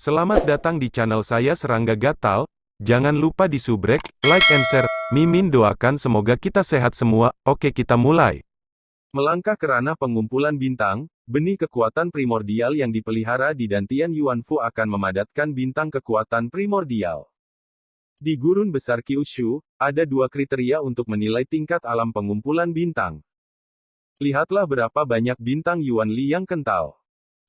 Selamat datang di channel saya Serangga Gatal. Jangan lupa di subrek, like and share. Mimin doakan semoga kita sehat semua. Oke, kita mulai. Melangkah ke ranah pengumpulan bintang, benih kekuatan primordial yang dipelihara di Dantian Yuanfu akan memadatkan bintang kekuatan primordial. Di gurun besar Kyushu, ada dua kriteria untuk menilai tingkat alam pengumpulan bintang. Lihatlah berapa banyak bintang Yuanli yang kental.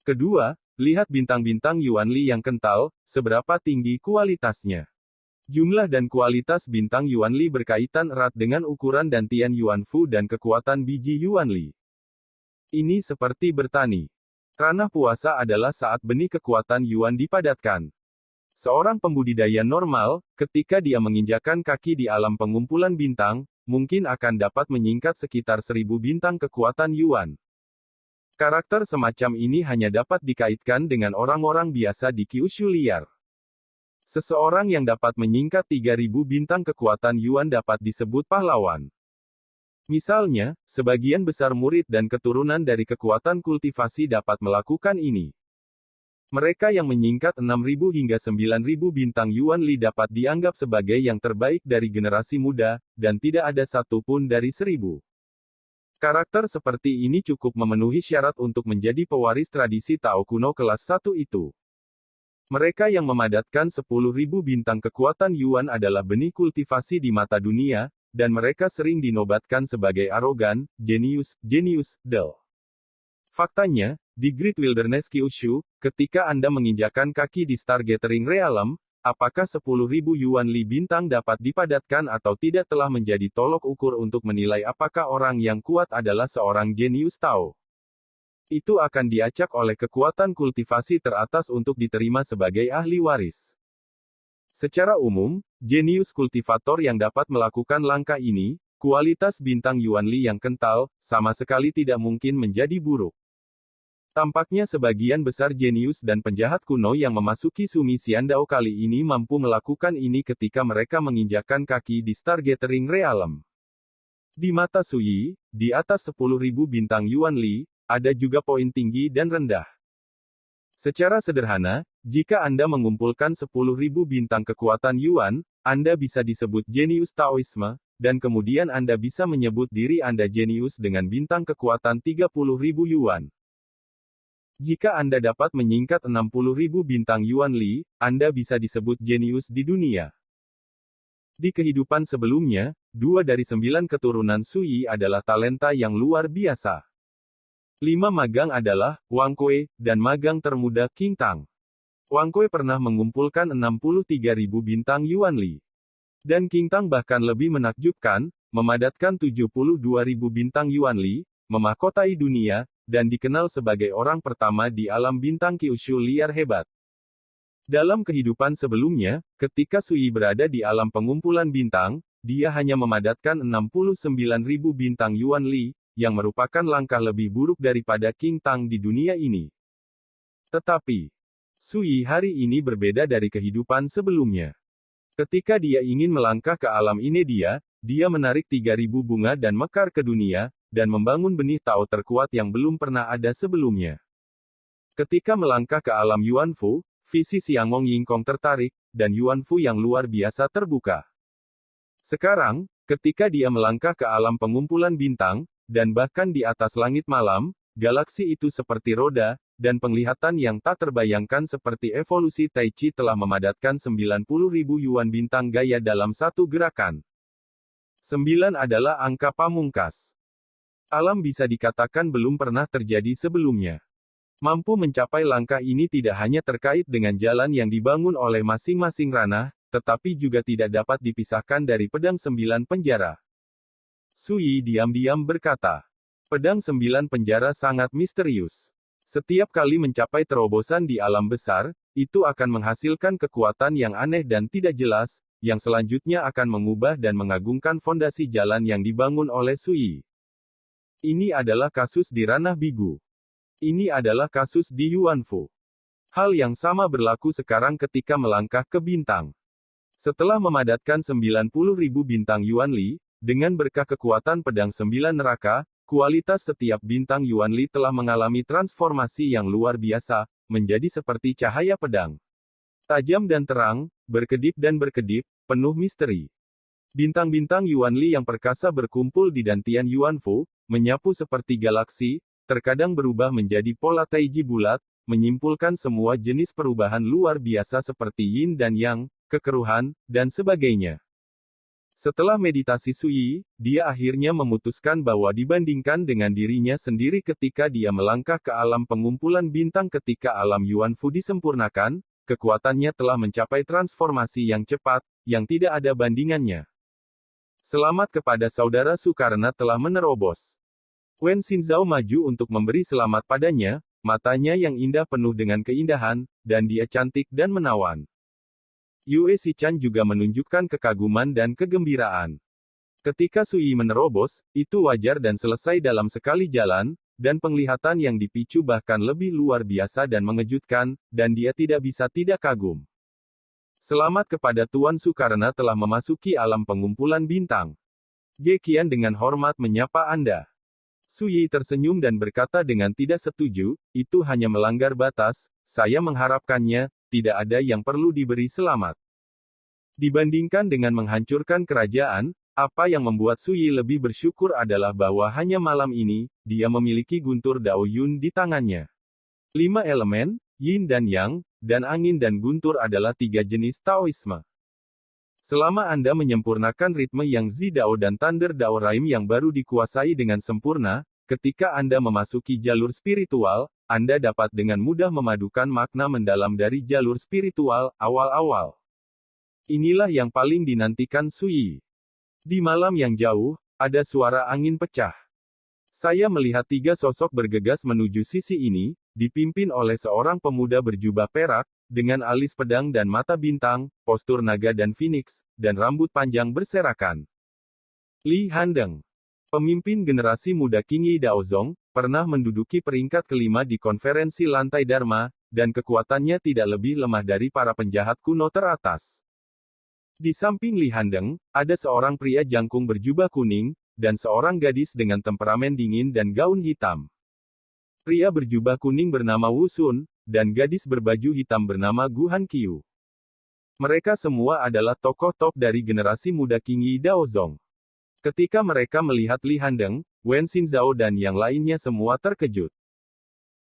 Kedua, lihat bintang-bintang Yuanli yang kental, seberapa tinggi kualitasnya. Jumlah dan kualitas bintang Yuanli berkaitan erat dengan ukuran Dantian Yuanfu dan kekuatan biji Yuanli. Ini seperti bertani. Ranah puasa adalah saat benih kekuatan Yuan dipadatkan. Seorang pembudidaya normal, ketika dia menginjakan kaki di alam pengumpulan bintang, mungkin akan dapat menyingkat sekitar 1000 bintang kekuatan Yuan. Karakter semacam ini hanya dapat dikaitkan dengan orang-orang biasa di Kyushu liar. Seseorang yang dapat menyingkat 3000 bintang kekuatan Yuan dapat disebut pahlawan. Misalnya, sebagian besar murid dan keturunan dari kekuatan kultivasi dapat melakukan ini. Mereka yang menyingkat 6000 hingga 9000 bintang Yuan Li dapat dianggap sebagai yang terbaik dari generasi muda, dan tidak ada satupun dari 1000. Karakter seperti ini cukup memenuhi syarat untuk menjadi pewaris tradisi Tao kuno kelas 1 itu. Mereka yang memadatkan 10.000 bintang kekuatan Yuan adalah benih kultivasi di mata dunia, dan mereka sering dinobatkan sebagai arogan, jenius, dull. Faktanya, di Great Wilderness Kyushu, ketika Anda menginjakan kaki di Stargathering Realm, apakah 10.000 Yuan Li bintang dapat dipadatkan atau tidak telah menjadi tolok ukur untuk menilai apakah orang yang kuat adalah seorang jenius Tao. Itu akan diacak oleh kekuatan kultivasi teratas untuk diterima sebagai ahli waris. Secara umum, jenius kultivator yang dapat melakukan langkah ini, kualitas bintang Yuan Li yang kental, sama sekali tidak mungkin menjadi buruk. Tampaknya sebagian besar jenius dan penjahat kuno yang memasuki Sumi Xiandao kali ini mampu melakukan ini ketika mereka menginjakan kaki di Stargathering Realm. Di mata Suyi, di atas 10.000 bintang Yuan Li, ada juga poin tinggi dan rendah. Secara sederhana, jika Anda mengumpulkan 10.000 bintang kekuatan Yuan, Anda bisa disebut jenius Taoisme, dan kemudian Anda bisa menyebut diri Anda jenius dengan bintang kekuatan 30.000 Yuan. Jika Anda dapat menyingkat 60.000 bintang Yuan Li, Anda bisa disebut jenius di dunia. Di kehidupan sebelumnya, 2 dari 9 keturunan Suyi adalah talenta yang luar biasa. 5 magang adalah Wang Kuei dan magang termuda King Tang. Wang Kuei pernah mengumpulkan 63.000 bintang Yuan Li. Dan King Tang bahkan lebih menakjubkan, memadatkan 72.000 bintang Yuan Li, memahkotai dunia, dan dikenal sebagai orang pertama di alam bintang Kyushu liar hebat. Dalam kehidupan sebelumnya, ketika Suyi berada di alam pengumpulan bintang, dia hanya memadatkan 69.000 bintang Yuan Li, yang merupakan langkah lebih buruk daripada King Tang di dunia ini. Tetapi, Suyi hari ini berbeda dari kehidupan sebelumnya. Ketika dia ingin melangkah ke alam ini dia menarik 3.000 bunga dan mekar ke dunia, dan membangun benih Tao terkuat yang belum pernah ada sebelumnya. Ketika melangkah ke alam Yuanfu, visi Xiangong Yingkong tertarik, dan Yuanfu yang luar biasa terbuka. Sekarang, ketika dia melangkah ke alam pengumpulan bintang, dan bahkan di atas langit malam, galaksi itu seperti roda, dan penglihatan yang tak terbayangkan seperti evolusi Tai Chi telah memadatkan 90.000 Yuan bintang gaya dalam satu gerakan. 9 adalah angka pamungkas. Alam bisa dikatakan belum pernah terjadi sebelumnya. Mampu mencapai langkah ini tidak hanya terkait dengan jalan yang dibangun oleh masing-masing ranah, tetapi juga tidak dapat dipisahkan dari pedang 9 penjara. Suyi diam-diam berkata, pedang 9 penjara sangat misterius. Setiap kali mencapai terobosan di alam besar, itu akan menghasilkan kekuatan yang aneh dan tidak jelas, yang selanjutnya akan mengubah dan mengagungkan fondasi jalan yang dibangun oleh Suyi. Ini adalah kasus di ranah Bigu. Ini adalah kasus di Yuanfu. Hal yang sama berlaku sekarang ketika melangkah ke bintang. Setelah memadatkan 90.000 bintang Yuan Li, dengan berkah kekuatan pedang 9 neraka, kualitas setiap bintang Yuan Li telah mengalami transformasi yang luar biasa, menjadi seperti cahaya pedang. Tajam dan terang, berkedip dan berkedip, penuh misteri. Bintang-bintang Yuanli yang perkasa berkumpul di dantian Yuanfu, menyapu seperti galaksi, terkadang berubah menjadi pola taiji bulat, menyimpulkan semua jenis perubahan luar biasa seperti yin dan yang, kekeruhan, dan sebagainya. Setelah meditasi Sui, dia akhirnya memutuskan bahwa dibandingkan dengan dirinya sendiri ketika dia melangkah ke alam pengumpulan bintang ketika alam Yuanfu disempurnakan, kekuatannya telah mencapai transformasi yang cepat, yang tidak ada bandingannya. Selamat kepada saudara Su karena telah menerobos. Wen Xinzhao maju untuk memberi selamat padanya, matanya yang indah penuh dengan keindahan, dan dia cantik dan menawan. Yue Xichan juga menunjukkan kekaguman dan kegembiraan. Ketika Sui menerobos, itu wajar dan selesai dalam sekali jalan, dan penglihatan yang dipicu bahkan lebih luar biasa dan mengejutkan, dan dia tidak bisa tidak kagum. Selamat kepada Tuan Su karena telah memasuki alam pengumpulan bintang. Ge Qian dengan hormat menyapa Anda. Sui tersenyum dan berkata dengan tidak setuju, itu hanya melanggar batas, saya mengharapkannya, tidak ada yang perlu diberi selamat. Dibandingkan dengan menghancurkan kerajaan, apa yang membuat Sui lebih bersyukur adalah bahwa hanya malam ini, dia memiliki guntur Dao Yun di tangannya. 5 elemen, Yin dan Yang, dan angin dan guntur adalah 3 jenis Taoisme. Selama Anda menyempurnakan ritme yang Zi Dao dan Thunder Dao Raim yang baru dikuasai dengan sempurna, ketika Anda memasuki jalur spiritual, Anda dapat dengan mudah memadukan makna mendalam dari jalur spiritual awal-awal. Inilah yang paling dinantikan Sui. Di malam yang jauh, ada suara angin pecah. Saya melihat 3 sosok bergegas menuju sisi ini, dipimpin oleh seorang pemuda berjubah perak, dengan alis pedang dan mata bintang, postur naga dan phoenix, dan rambut panjang berserakan. Li Handeng, pemimpin generasi muda Qingyi Daozong, pernah menduduki peringkat kelima di konferensi lantai Dharma, dan kekuatannya tidak lebih lemah dari para penjahat kuno teratas. Di samping Li Handeng, ada seorang pria jangkung berjubah kuning, dan seorang gadis dengan temperamen dingin dan gaun hitam. Pria berjubah kuning bernama Wu Sun, dan gadis berbaju hitam bernama Gu Hanqiu. Mereka semua adalah tokoh top dari generasi muda Qingyi Daozong. Ketika mereka melihat Li Handeng, Wen Xinzhao dan yang lainnya semua terkejut.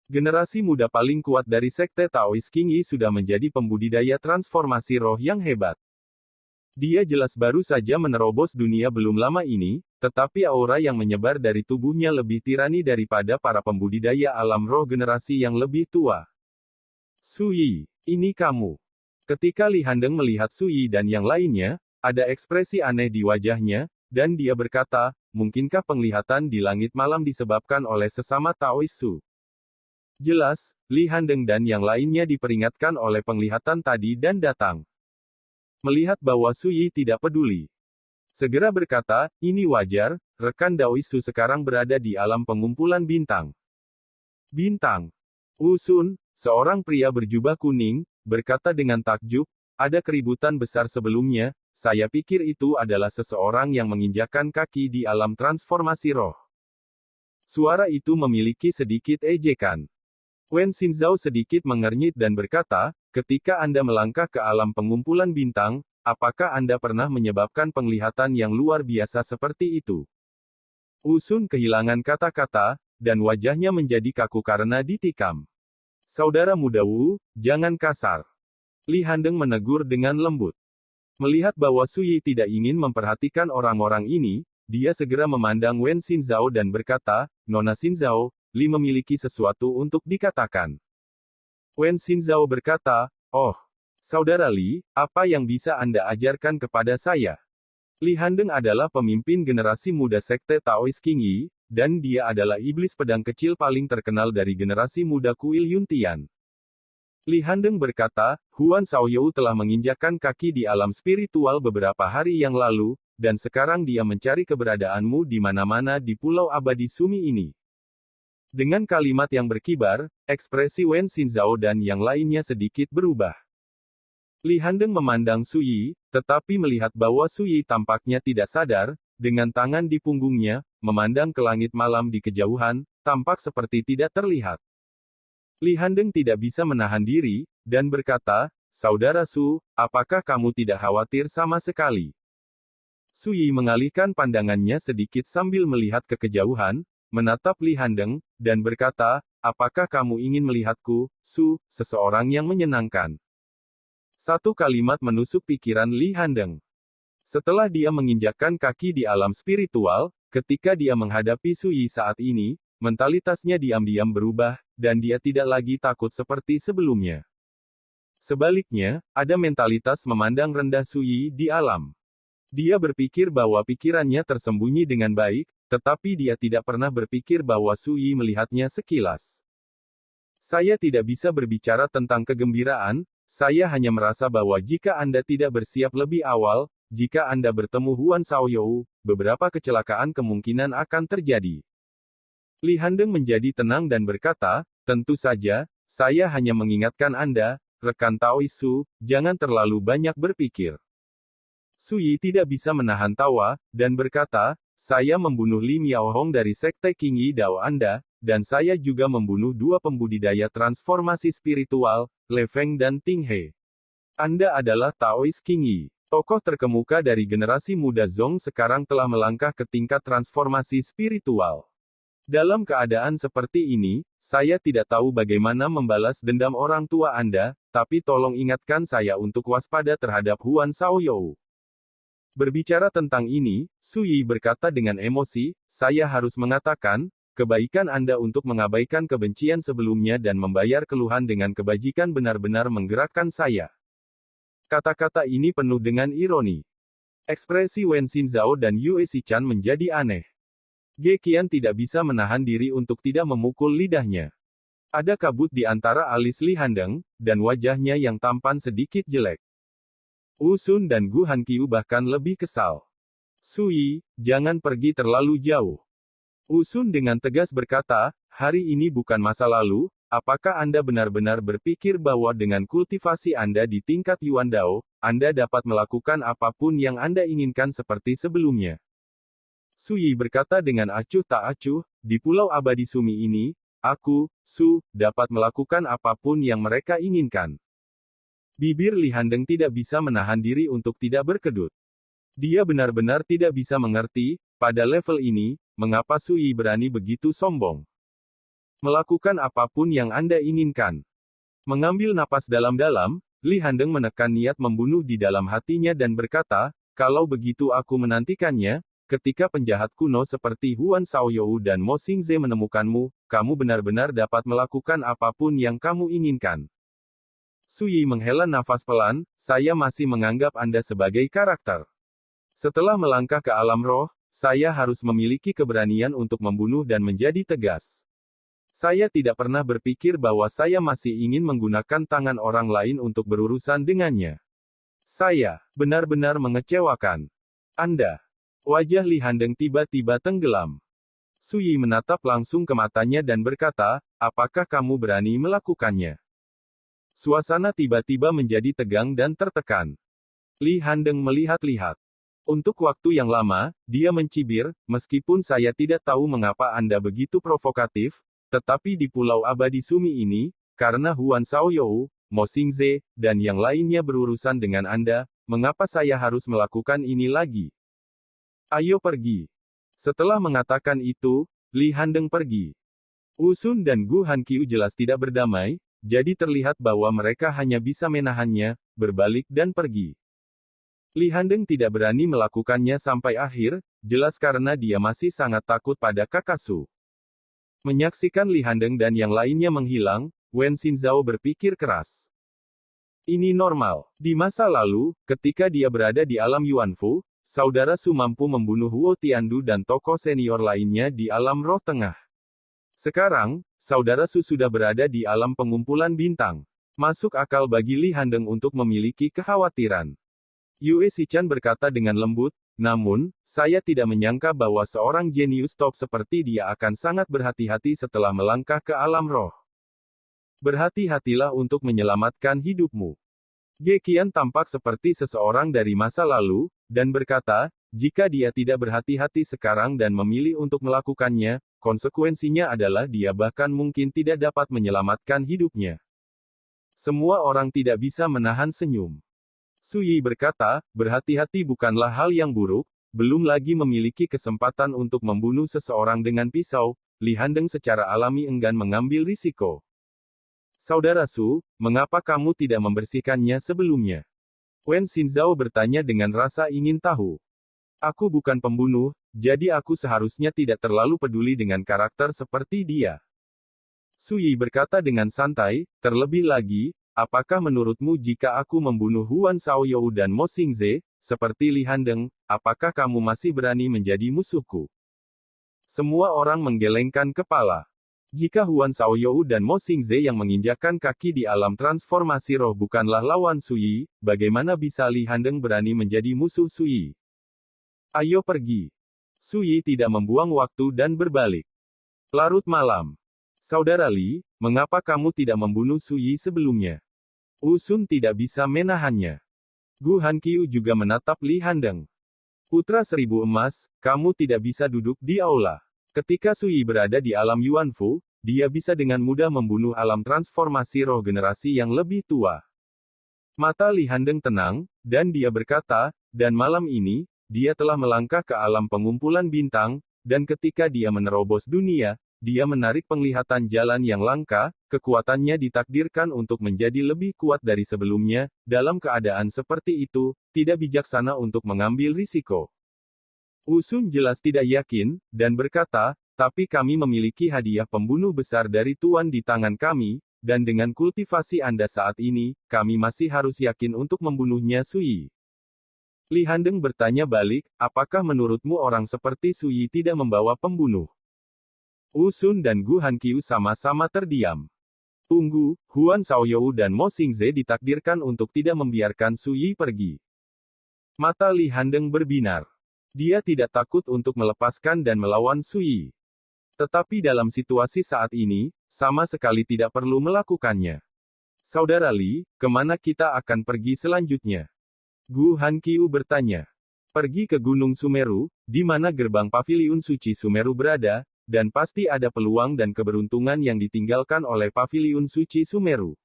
Generasi muda paling kuat dari sekte Taois Qingyi sudah menjadi pembudidaya transformasi roh yang hebat. Dia jelas baru saja menerobos dunia belum lama ini, tetapi aura yang menyebar dari tubuhnya lebih tirani daripada para pembudidaya alam roh generasi yang lebih tua. Sui, ini kamu. Ketika Li Handeng melihat Sui dan yang lainnya, ada ekspresi aneh di wajahnya, dan dia berkata, mungkinkah penglihatan di langit malam disebabkan oleh sesama Taois Su? Jelas, Li Handeng dan yang lainnya diperingatkan oleh penglihatan tadi dan datang. Melihat bahwa Sui tidak peduli. Segera berkata, ini wajar, rekan Daois Su sekarang berada di alam pengumpulan bintang. Bintang. Wu Sun, seorang pria berjubah kuning, berkata dengan takjub, ada keributan besar sebelumnya, saya pikir itu adalah seseorang yang menginjakkan kaki di alam transformasi roh. Suara itu memiliki sedikit ejekan. Wen Xinzhao sedikit mengernyit dan berkata, ketika Anda melangkah ke alam pengumpulan bintang, apakah Anda pernah menyebabkan penglihatan yang luar biasa seperti itu? Wu Sun kehilangan kata-kata, dan wajahnya menjadi kaku karena ditikam. Saudara muda Wu, jangan kasar. Li Handeng menegur dengan lembut. Melihat bahwa Sui tidak ingin memperhatikan orang-orang ini, dia segera memandang Wen Xinzhao dan berkata, Nona Xinzhao, Li memiliki sesuatu untuk dikatakan. Wen Xinzhao berkata, oh, saudara Li, apa yang bisa Anda ajarkan kepada saya? Li Handeng adalah pemimpin generasi muda sekte Taois Qingyi, dan dia adalah iblis pedang kecil paling terkenal dari generasi muda Kuil Yuntian. Li Handeng berkata, Huan Shaoyou telah menginjakkan kaki di alam spiritual beberapa hari yang lalu, dan sekarang dia mencari keberadaanmu di mana-mana di Pulau Abadi Sumi ini. Dengan kalimat yang berkibar, ekspresi Wen Xinzhao dan yang lainnya sedikit berubah. Li Handeng memandang Sui, tetapi melihat bahwa Sui tampaknya tidak sadar, dengan tangan di punggungnya, memandang ke langit malam di kejauhan, tampak seperti tidak terlihat. Li Handeng tidak bisa menahan diri, dan berkata, Saudara Su, apakah kamu tidak khawatir sama sekali? Su Yi mengalihkan pandangannya sedikit sambil melihat ke kejauhan, menatap Li Handeng, dan berkata, apakah kamu ingin melihatku, Su, seseorang yang menyenangkan? Satu kalimat menusuk pikiran Li Handeng. Setelah dia menginjakkan kaki di alam spiritual, ketika dia menghadapi Su Yi saat ini, mentalitasnya diam-diam berubah, dan dia tidak lagi takut seperti sebelumnya. Sebaliknya, ada mentalitas memandang rendah Su Yi di alam. Dia berpikir bahwa pikirannya tersembunyi dengan baik, tetapi dia tidak pernah berpikir bahwa Su Yi melihatnya sekilas. Saya tidak bisa berbicara tentang kegembiraan, saya hanya merasa bahwa jika Anda tidak bersiap lebih awal, jika Anda bertemu Huan Shaoyou, beberapa kecelakaan kemungkinan akan terjadi. Li Handeng menjadi tenang dan berkata, tentu saja, saya hanya mengingatkan Anda, rekan Taoisu, jangan terlalu banyak berpikir. Su Yi tidak bisa menahan tawa, dan berkata, saya membunuh Li Miaohong dari sekte King Yi Dao Anda, dan saya juga membunuh dua pembudidaya transformasi spiritual, Le Feng dan Ting He. Anda adalah Taois King Yi. Tokoh terkemuka dari generasi muda Zong sekarang telah melangkah ke tingkat transformasi spiritual. Dalam keadaan seperti ini, saya tidak tahu bagaimana membalas dendam orang tua Anda, tapi tolong ingatkan saya untuk waspada terhadap Huan Shaoyou. Berbicara tentang ini, Su Yi berkata dengan emosi, saya harus mengatakan, kebaikan Anda untuk mengabaikan kebencian sebelumnya dan membayar keluhan dengan kebajikan benar-benar menggerakkan saya. Kata-kata ini penuh dengan ironi. Ekspresi Wen Xinzhao dan Yue Xichan menjadi aneh. Ge Qian tidak bisa menahan diri untuk tidak memukul lidahnya. Ada kabut di antara alis Li Handeng, dan wajahnya yang tampan sedikit jelek. Wu Sun dan Gu Hanqiu bahkan lebih kesal. Su Yi, jangan pergi terlalu jauh. Wu Sun dengan tegas berkata, hari ini bukan masa lalu, apakah Anda benar-benar berpikir bahwa dengan kultivasi Anda di tingkat Yuan Dao, Anda dapat melakukan apapun yang Anda inginkan seperti sebelumnya? Su Yi berkata dengan acuh tak acuh, di Pulau Abadi Sumi ini, aku, Su, dapat melakukan apapun yang mereka inginkan. Bibir Li Handeng tidak bisa menahan diri untuk tidak berkedut. Dia benar-benar tidak bisa mengerti, pada level ini, mengapa Su Yi berani begitu sombong. Melakukan apapun yang Anda inginkan. Mengambil napas dalam-dalam, Li Handeng menekan niat membunuh di dalam hatinya dan berkata, kalau begitu aku menantikannya. Ketika penjahat kuno seperti Huan Shaoyou dan Mo Xingze menemukanmu, kamu benar-benar dapat melakukan apapun yang kamu inginkan. Su Yi menghela nafas pelan, saya masih menganggap Anda sebagai karakter. Setelah melangkah ke alam roh, saya harus memiliki keberanian untuk membunuh dan menjadi tegas. Saya tidak pernah berpikir bahwa saya masih ingin menggunakan tangan orang lain untuk berurusan dengannya. Saya benar-benar mengecewakan Anda. Wajah Li Handeng tiba-tiba tenggelam. Su Yi menatap langsung ke matanya dan berkata, apakah kamu berani melakukannya? Suasana tiba-tiba menjadi tegang dan tertekan. Li Handeng melihat-lihat. Untuk waktu yang lama, dia mencibir, meskipun saya tidak tahu mengapa Anda begitu provokatif, tetapi di Pulau Abadi Sumi ini, karena Huan Shaoyou, Mo Xingze, dan yang lainnya berurusan dengan Anda, mengapa saya harus melakukan ini lagi? Ayo pergi. Setelah mengatakan itu, Li Handeng pergi. Wu Sun dan Gu Hanqiu jelas tidak berdamai, jadi terlihat bahwa mereka hanya bisa menahannya, berbalik dan pergi. Li Handeng tidak berani melakukannya sampai akhir, jelas karena dia masih sangat takut pada kakak Su. Menyaksikan Li Handeng dan yang lainnya menghilang, Wen Xinzhao berpikir keras. Ini normal. Di masa lalu, ketika dia berada di alam Yuanfu, Saudara Su mampu membunuh Huo Tiandu dan tokoh senior lainnya di alam roh tengah. Sekarang, Saudara Su sudah berada di alam pengumpulan bintang. Masuk akal bagi Li Handeng untuk memiliki kekhawatiran. Yue Xichan berkata dengan lembut, namun, saya tidak menyangka bahwa seorang jenius top seperti dia akan sangat berhati-hati setelah melangkah ke alam roh. Berhati-hatilah untuk menyelamatkan hidupmu. Ge Qian tampak seperti seseorang dari masa lalu, dan berkata, jika dia tidak berhati-hati sekarang dan memilih untuk melakukannya, konsekuensinya adalah dia bahkan mungkin tidak dapat menyelamatkan hidupnya. Semua orang tidak bisa menahan senyum. Su Yi berkata, berhati-hati bukanlah hal yang buruk, belum lagi memiliki kesempatan untuk membunuh seseorang dengan pisau. Li Handeng secara alami enggan mengambil risiko. Saudara Su, mengapa kamu tidak membersihkannya sebelumnya? Wen Xinzhao bertanya dengan rasa ingin tahu. Aku bukan pembunuh, jadi aku seharusnya tidak terlalu peduli dengan karakter seperti dia. Su Yi berkata dengan santai, terlebih lagi, apakah menurutmu jika aku membunuh Huan Shaoyou dan Mo Xingze, seperti Li Handeng, apakah kamu masih berani menjadi musuhku? Semua orang menggelengkan kepala. Jika Huan Shaoyou dan Mo Xingze yang menginjakkan kaki di alam transformasi roh bukanlah lawan Su Yi, bagaimana bisa Li Handeng berani menjadi musuh Su Yi? Ayo pergi. Su Yi tidak membuang waktu dan berbalik. Larut malam. Saudara Li, mengapa kamu tidak membunuh Su Yi sebelumnya? Wu Sun tidak bisa menahannya. Gu Hanqiu juga menatap Li Handeng. Putra Seribu Emas, kamu tidak bisa duduk di aula. Ketika Su Yi berada di alam Yuanfu, dia bisa dengan mudah membunuh alam transformasi roh generasi yang lebih tua. Mata Li Handeng tenang, dan dia berkata, dan malam ini, dia telah melangkah ke alam pengumpulan bintang, dan ketika dia menerobos dunia, dia menarik penglihatan jalan yang langka, kekuatannya ditakdirkan untuk menjadi lebih kuat dari sebelumnya, dalam keadaan seperti itu, tidak bijaksana untuk mengambil risiko. Wu Sun jelas tidak yakin, dan berkata, tapi kami memiliki hadiah pembunuh besar dari Tuan di tangan kami, dan dengan kultivasi Anda saat ini, kami masih harus yakin untuk membunuhnya Su Yi. Li Handeng bertanya balik, apakah menurutmu orang seperti Su Yi tidak membawa pembunuh? Wu Sun dan Gu Hanqiu sama-sama terdiam. Tunggu, Huan Shaoyou dan Mo Xingze ditakdirkan untuk tidak membiarkan Su Yi pergi. Mata Li Handeng berbinar. Dia tidak takut untuk melepaskan dan melawan Su Yi. Tetapi dalam situasi saat ini, sama sekali tidak perlu melakukannya. Saudara Li, kemana kita akan pergi selanjutnya? Gu Hanqiu bertanya. Pergi ke Gunung Sumeru, di mana gerbang Paviliun Suci Sumeru berada, dan pasti ada peluang dan keberuntungan yang ditinggalkan oleh Paviliun Suci Sumeru.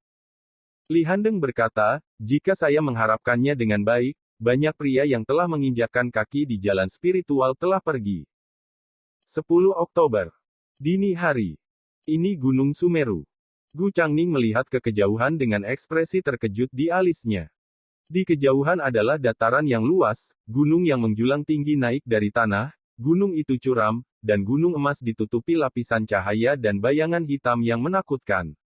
Li Handeng berkata, jika saya mengharapkannya dengan baik, banyak pria yang telah menginjakkan kaki di jalan spiritual telah pergi. 10 Oktober. Dini hari. Ini Gunung Sumeru. Gu Changning melihat ke kejauhan dengan ekspresi terkejut di alisnya. Di kejauhan adalah dataran yang luas, gunung yang menjulang tinggi naik dari tanah, gunung itu curam, dan gunung emas ditutupi lapisan cahaya dan bayangan hitam yang menakutkan.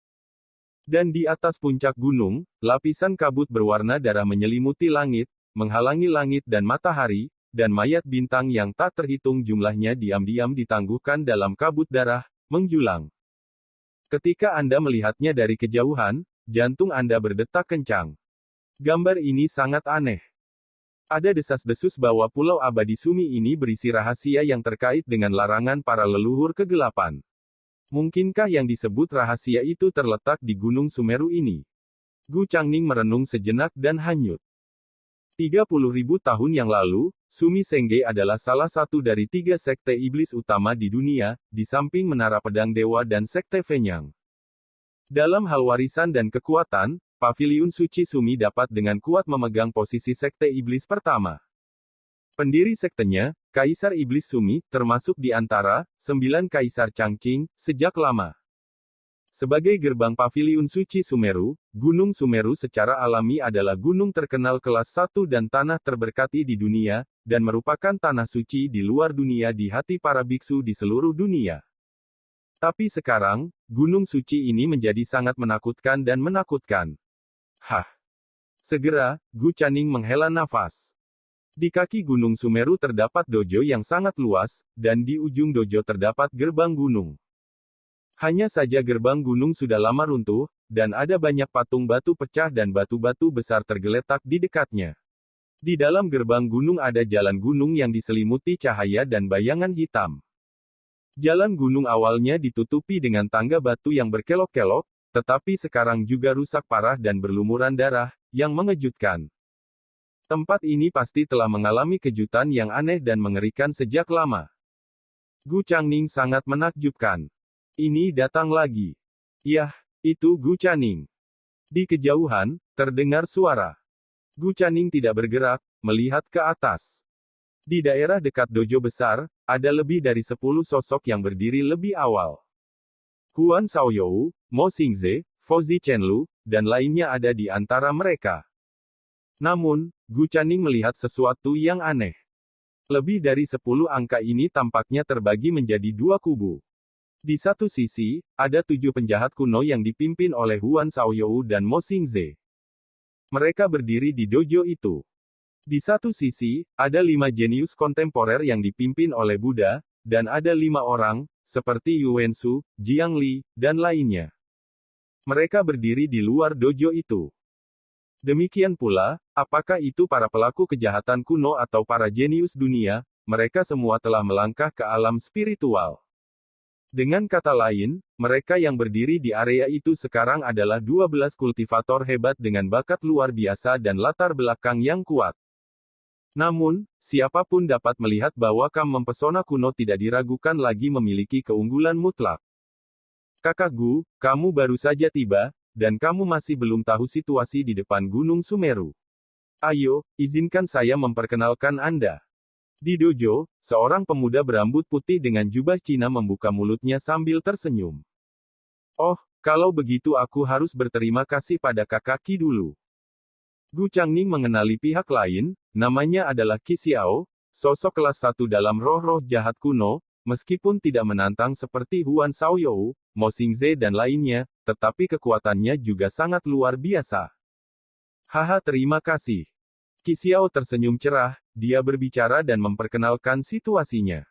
Dan di atas puncak gunung, lapisan kabut berwarna darah menyelimuti langit, menghalangi langit dan matahari, dan mayat bintang yang tak terhitung jumlahnya diam-diam ditangguhkan dalam kabut darah, menjulang. Ketika Anda melihatnya dari kejauhan, jantung Anda berdetak kencang. Gambar ini sangat aneh. Ada desas-desus bahwa Pulau Abadi Sumi ini berisi rahasia yang terkait dengan larangan para leluhur kegelapan. Mungkinkah yang disebut rahasia itu terletak di Gunung Sumeru ini? Gu Changning merenung sejenak dan hanyut. 30.000 tahun yang lalu, Sumi Sengge adalah salah satu dari 3 sekte iblis utama di dunia, di samping Menara Pedang Dewa dan sekte Fenyang. Dalam hal warisan dan kekuatan, Paviliun Suci Sumi dapat dengan kuat memegang posisi sekte iblis pertama. Pendiri sektenya, Kaisar Iblis Sumi, termasuk di antara 9 Kaisar Changqing, sejak lama. Sebagai gerbang Paviliun Suci Sumeru, Gunung Sumeru secara alami adalah gunung terkenal kelas 1 dan tanah terberkati di dunia, dan merupakan tanah suci di luar dunia di hati para biksu di seluruh dunia. Tapi sekarang, gunung suci ini menjadi sangat menakutkan dan menakutkan. Hah! Segera, Gu Changning menghela nafas. Di kaki Gunung Sumeru terdapat dojo yang sangat luas, dan di ujung dojo terdapat gerbang gunung. Hanya saja gerbang gunung sudah lama runtuh, dan ada banyak patung batu pecah dan batu-batu besar tergeletak di dekatnya. Di dalam gerbang gunung ada jalan gunung yang diselimuti cahaya dan bayangan hitam. Jalan gunung awalnya ditutupi dengan tangga batu yang berkelok-kelok, tetapi sekarang juga rusak parah dan berlumuran darah, yang mengejutkan. Tempat ini pasti telah mengalami kejutan yang aneh dan mengerikan sejak lama. Gu Changning sangat menakjubkan. Ini datang lagi. Yah, itu Gu Changning. Di kejauhan, terdengar suara. Gu Caning tidak bergerak, melihat ke atas. Di daerah dekat dojo besar, ada lebih dari 10 sosok yang berdiri lebih awal. Huan Shaoyou, Mo Xingze, Fouzi Chenlu, dan lainnya ada di antara mereka. Namun, Gu Caning melihat sesuatu yang aneh. Lebih dari 10 angka ini tampaknya terbagi menjadi dua kubu. Di satu sisi, ada 7 penjahat kuno yang dipimpin oleh Huan Shaoyou dan Mo Xingze. Mereka berdiri di dojo itu. Di satu sisi, ada 5 jenius kontemporer yang dipimpin oleh Buddha, dan ada 5 orang, seperti Yuansu, Jiang Li, dan lainnya. Mereka berdiri di luar dojo itu. Demikian pula, apakah itu para pelaku kejahatan kuno atau para jenius dunia, mereka semua telah melangkah ke alam spiritual. Dengan kata lain, mereka yang berdiri di area itu sekarang adalah 12 kultivator hebat dengan bakat luar biasa dan latar belakang yang kuat. Namun, siapapun dapat melihat bahwa Kam mempesona kuno tidak diragukan lagi memiliki keunggulan mutlak. Kakak Gu, kamu baru saja tiba, dan kamu masih belum tahu situasi di depan Gunung Sumeru. Ayo, izinkan saya memperkenalkan Anda. Di dojo, seorang pemuda berambut putih dengan jubah Cina membuka mulutnya sambil tersenyum. Oh, kalau begitu aku harus berterima kasih pada kakak Qi dulu. Gu Changning mengenali pihak lain, namanya adalah Qi Xiao, sosok kelas 1 dalam roh-roh jahat kuno, meskipun tidak menantang seperti Huan Shaoyou, Mo Xingze dan lainnya, tetapi kekuatannya juga sangat luar biasa. Haha, terima kasih. Qi Xiao tersenyum cerah, dia berbicara dan memperkenalkan situasinya.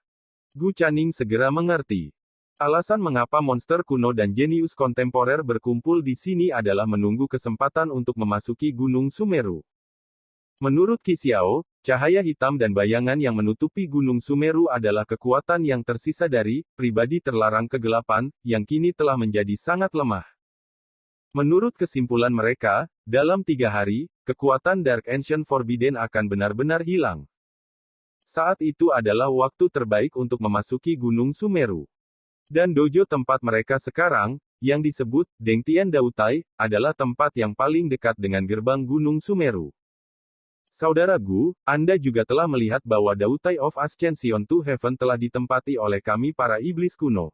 Gu Caning segera mengerti. Alasan mengapa monster kuno dan jenius kontemporer berkumpul di sini adalah menunggu kesempatan untuk memasuki Gunung Sumeru. Menurut Qi Xiao, cahaya hitam dan bayangan yang menutupi Gunung Sumeru adalah kekuatan yang tersisa dari pribadi terlarang kegelapan, yang kini telah menjadi sangat lemah. Menurut kesimpulan mereka, dalam 3 hari, kekuatan Dark Ancient Forbidden akan benar-benar hilang. Saat itu adalah waktu terbaik untuk memasuki Gunung Sumeru. Dan dojo tempat mereka sekarang, yang disebut Dengtian Dautai, adalah tempat yang paling dekat dengan gerbang Gunung Sumeru. Saudara Gu, Anda juga telah melihat bahwa Dautai of Ascension to Heaven telah ditempati oleh kami para iblis kuno.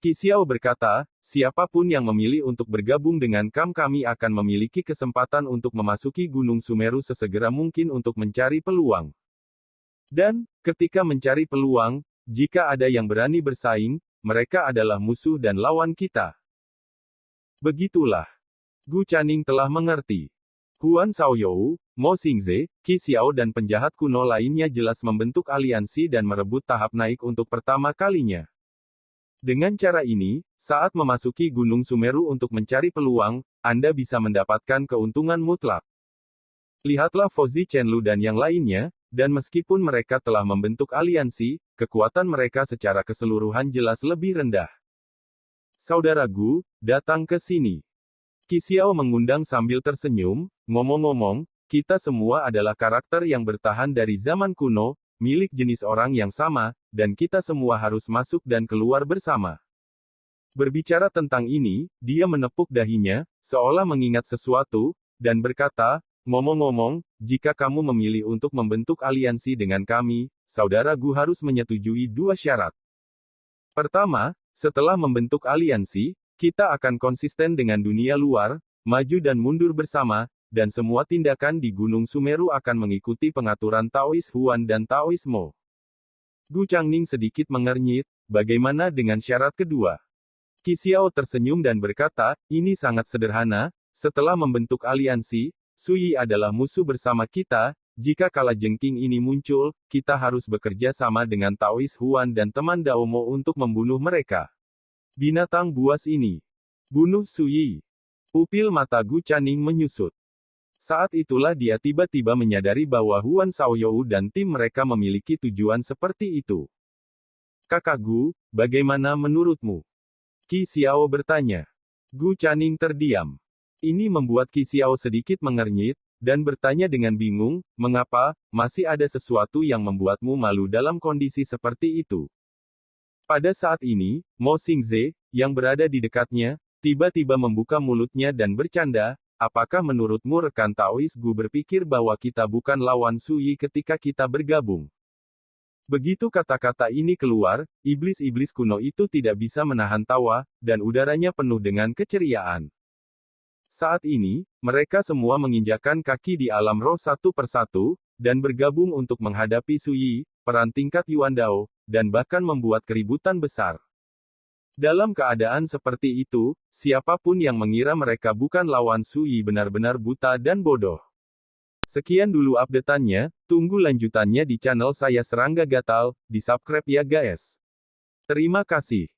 Qi Xiao berkata, siapapun yang memilih untuk bergabung dengan kami akan memiliki kesempatan untuk memasuki Gunung Sumeru sesegera mungkin untuk mencari peluang. Dan, ketika mencari peluang, jika ada yang berani bersaing, mereka adalah musuh dan lawan kita. Begitulah. Gu Caning telah mengerti. Huan Shaoyou, Mo Xingze, Qi Xiao dan penjahat kuno lainnya jelas membentuk aliansi dan merebut tahap naik untuk pertama kalinya. Dengan cara ini, saat memasuki Gunung Sumeru untuk mencari peluang, Anda bisa mendapatkan keuntungan mutlak. Lihatlah Fouzi Chenlu dan yang lainnya, dan meskipun mereka telah membentuk aliansi, kekuatan mereka secara keseluruhan jelas lebih rendah. Saudara Gu, datang ke sini. Qi Xiao mengundang sambil tersenyum, ngomong-ngomong, kita semua adalah karakter yang bertahan dari zaman kuno, milik jenis orang yang sama, dan kita semua harus masuk dan keluar bersama. Berbicara tentang ini, dia menepuk dahinya, seolah mengingat sesuatu, dan berkata, ngomong-ngomong, jika kamu memilih untuk membentuk aliansi dengan kami, saudara Gu harus menyetujui 2 syarat. Pertama, setelah membentuk aliansi, kita akan konsisten dengan dunia luar, maju dan mundur bersama, dan semua tindakan di Gunung Sumeru akan mengikuti pengaturan Taois Huan dan Taois Mo. Gu Changning sedikit mengernyit, bagaimana dengan syarat kedua? Qi Xiao tersenyum dan berkata, ini sangat sederhana, setelah membentuk aliansi, Sui adalah musuh bersama kita, jika kalajengking ini muncul, kita harus bekerja sama dengan Taois Huan dan teman Daomo untuk membunuh mereka. Binatang buas ini. Bunuh Sui. Pupil mata Gu Caning menyusut. Saat itulah dia tiba-tiba menyadari bahwa Huan Shaoyou dan tim mereka memiliki tujuan seperti itu. Kakak Gu, bagaimana menurutmu? Qi Xiao bertanya. Gu Caning terdiam. Ini membuat Qi Xiao sedikit mengernyit, dan bertanya dengan bingung, mengapa, masih ada sesuatu yang membuatmu malu dalam kondisi seperti itu? Pada saat ini, Mo Xingze, yang berada di dekatnya, tiba-tiba membuka mulutnya dan bercanda, apakah menurutmu rekan Taois Gu berpikir bahwa kita bukan lawan Sui ketika kita bergabung? Begitu kata-kata ini keluar, iblis-iblis kuno itu tidak bisa menahan tawa, dan udaranya penuh dengan keceriaan. Saat ini, mereka semua menginjakkan kaki di alam roh satu persatu, dan bergabung untuk menghadapi Sui, peran tingkat Yuan Dao, dan bahkan membuat keributan besar. Dalam keadaan seperti itu, siapapun yang mengira mereka bukan lawan Sui benar-benar buta dan bodoh. Sekian dulu update-annya, tunggu lanjutannya di channel saya Serangga Gatal, di subscribe ya guys. Terima kasih.